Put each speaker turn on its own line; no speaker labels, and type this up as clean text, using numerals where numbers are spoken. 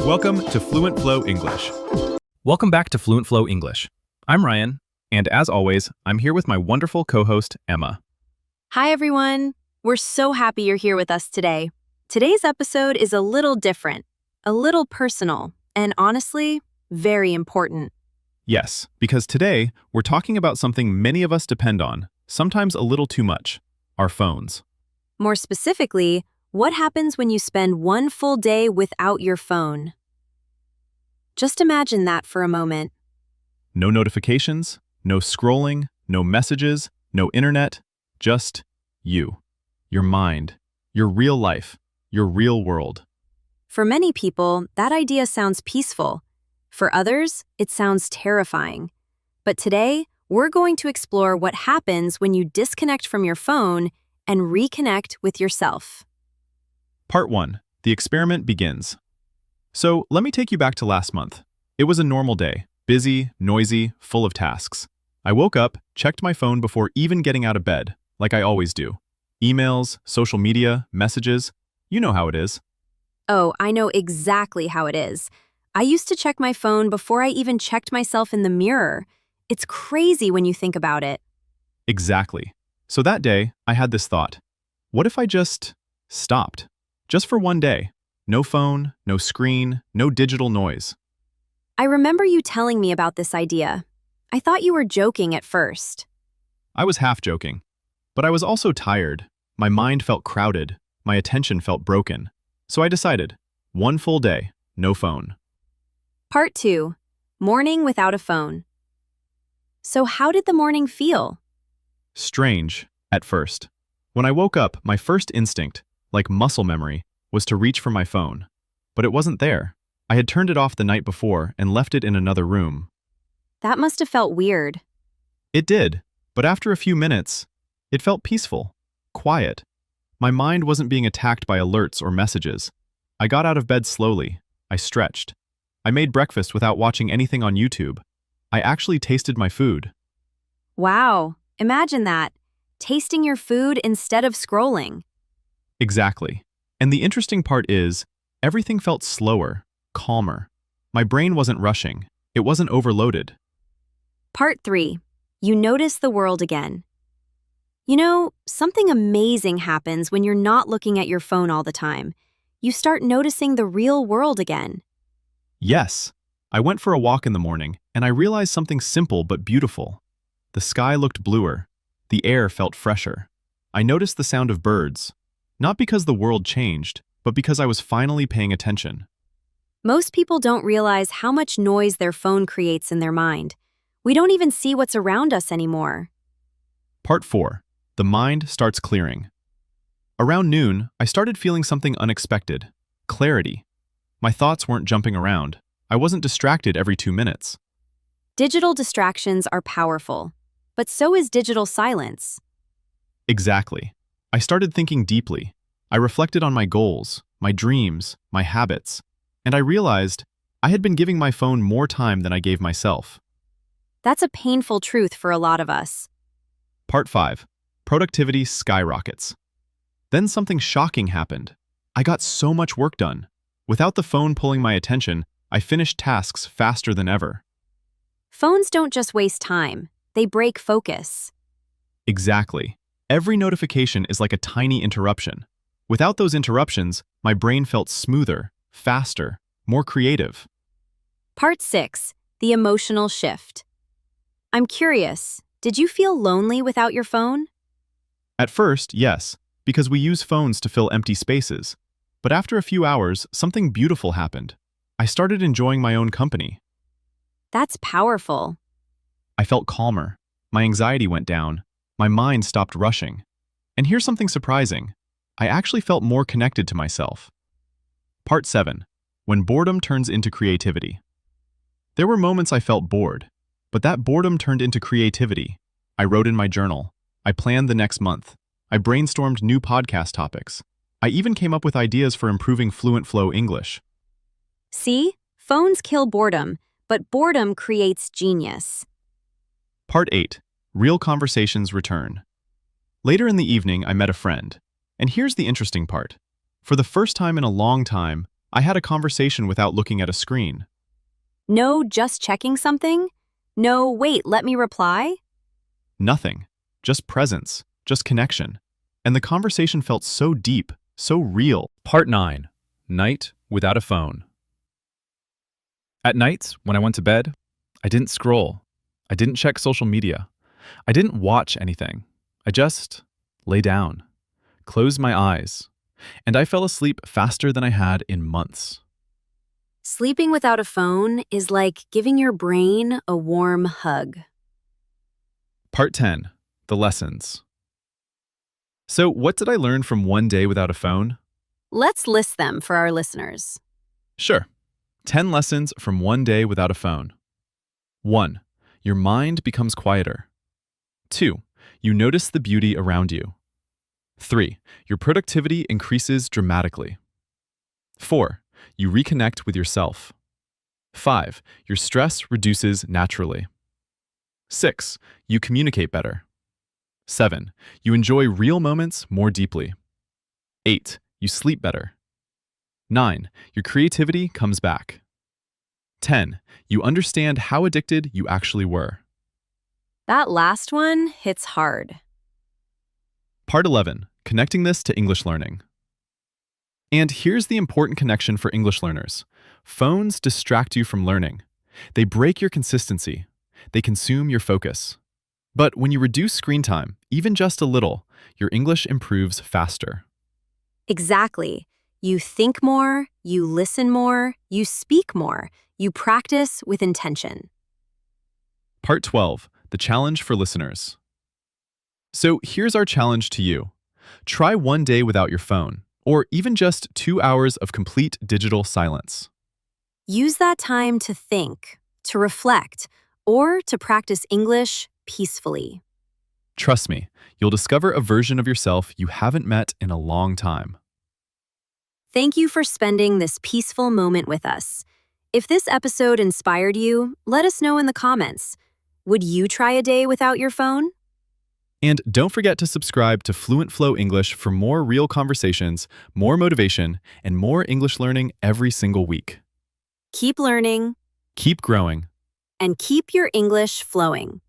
Welcome to FluentFlow English.
Welcome back to FluentFlow English. I'm Ryan, and as always, I'm here with my wonderful co-host, Emma.
Hi, everyone. We're so happy you're here with us today. Today's episode is a little different, a little personal, and honestly, very important.
Yes, because today, we're talking about something many of us depend on, sometimes a little too much, our phones.
More specifically, what happens when you spend one full day without your phone? Just imagine that for a moment.
No notifications, no scrolling, no messages, no internet, just you, your mind, your real life, your real world.
For many people, that idea sounds peaceful. For others, it sounds terrifying. But today, we're going to explore what happens when you disconnect from your phone and reconnect with yourself.
Part 1. The experiment begins. So, let me take you back to last month. It was a normal day, busy, noisy, full of tasks. I woke up, checked my phone before even getting out of bed, like I always do. Emails, social media, messages, you know how it is.
Oh, I know exactly how it is. I used to check my phone before I even checked myself in the mirror. It's crazy when you think about it.
Exactly. So that day, I had this thought. What if I just stopped? Just for one day. No phone, no screen, no digital noise.
I remember you telling me about this idea. I thought you were joking at first.
I was half joking. But I was also tired. My mind felt crowded. My attention felt broken. So I decided, one full day, no phone.
Part 2. Morning without a phone. So how did the morning feel?
Strange, at first. When I woke up, my first instinct, like muscle memory, was to reach for my phone. But it wasn't there. I had turned it off the night before and left it in another room.
That must have felt weird.
It did, but after a few minutes, it felt peaceful, quiet. My mind wasn't being attacked by alerts or messages. I got out of bed slowly. I stretched. I made breakfast without watching anything on YouTube. I actually tasted my food.
Wow, imagine that. Tasting your food instead of scrolling.
Exactly. And the interesting part is, everything felt slower, calmer. My brain wasn't rushing. It wasn't overloaded.
Part 3. You notice the world again. You know, something amazing happens when you're not looking at your phone all the time. You start noticing the real world again.
Yes. I went for a walk in the morning, and I realized something simple but beautiful. The sky looked bluer. The air felt fresher. I noticed the sound of birds. Not because the world changed, but because I was finally paying attention.
Most people don't realize how much noise their phone creates in their mind. We don't even see what's around us anymore.
Part 4. The mind starts clearing. Around noon, I started feeling something unexpected. Clarity. My thoughts weren't jumping around. I wasn't distracted every 2 minutes.
Digital distractions are powerful, but so is digital silence.
Exactly. I started thinking deeply. I reflected on my goals, my dreams, my habits, and I realized I had been giving my phone more time than I gave myself.
That's a painful truth for a lot of us.
Part 5. Productivity skyrockets. Then something shocking happened. I got so much work done. Without the phone pulling my attention, I finished tasks faster than ever.
Phones don't just waste time, they break focus.
Exactly. Every notification is like a tiny interruption. Without those interruptions, my brain felt smoother, faster, more creative.
Part 6. The emotional shift. I'm curious, did you feel lonely without your phone?
At first, yes, because we use phones to fill empty spaces. But after a few hours, something beautiful happened. I started enjoying my own company.
That's powerful.
I felt calmer. My anxiety went down. My mind stopped rushing. And here's something surprising. I actually felt more connected to myself. Part 7. When boredom turns into creativity. There were moments I felt bored, but that boredom turned into creativity. I wrote in my journal. I planned the next month. I brainstormed new podcast topics. I even came up with ideas for improving FluentFlow English.
See? Phones kill boredom, but boredom creates genius.
Part 8. Real conversations return. Later in the evening, I met a friend. And here's the interesting part. For the first time in a long time, I had a conversation without looking at a screen.
No, just checking something? No, wait, let me reply?
Nothing. Just presence. Just connection. And the conversation felt so deep, so real.
Part 9. Night without a phone. At nights, when I went to bed, I didn't scroll. I didn't check social media. I didn't watch anything. I just lay down, closed my eyes, and I fell asleep faster than I had in months.
Sleeping without a phone is like giving your brain a warm hug.
Part 10. The lessons. So, what did I learn from one day without a phone?
Let's list them for our listeners.
Sure. 10 lessons from one day without a phone. 1. Your mind becomes quieter. 2. You notice the beauty around you. 3. Your productivity increases dramatically. 4. You reconnect with yourself. 5. Your stress reduces naturally. 6. You communicate better. 7. You enjoy real moments more deeply. 8. You sleep better. 9. Your creativity comes back. 10. You understand how addicted you actually were.
That last one hits hard.
Part 11. Connecting this to English learning. And here's the important connection for English learners. Phones distract you from learning. They break your consistency. They consume your focus. But when you reduce screen time, even just a little, your English improves faster.
Exactly. You think more, you listen more, you speak more, you practice with intention.
Part 12. The challenge for listeners. So here's our challenge to you. Try one day without your phone, or even just 2 hours of complete digital silence.
Use that time to think, to reflect, or to practice English peacefully.
Trust me, you'll discover a version of yourself you haven't met in a long time.
Thank you for spending this peaceful moment with us. If this episode inspired you, let us know in the comments. Would you try a day without your phone?
And don't forget to subscribe to FluentFlow English for more real conversations, more motivation, and more English learning every single week.
Keep learning
Keep growing.
and keep your English flowing.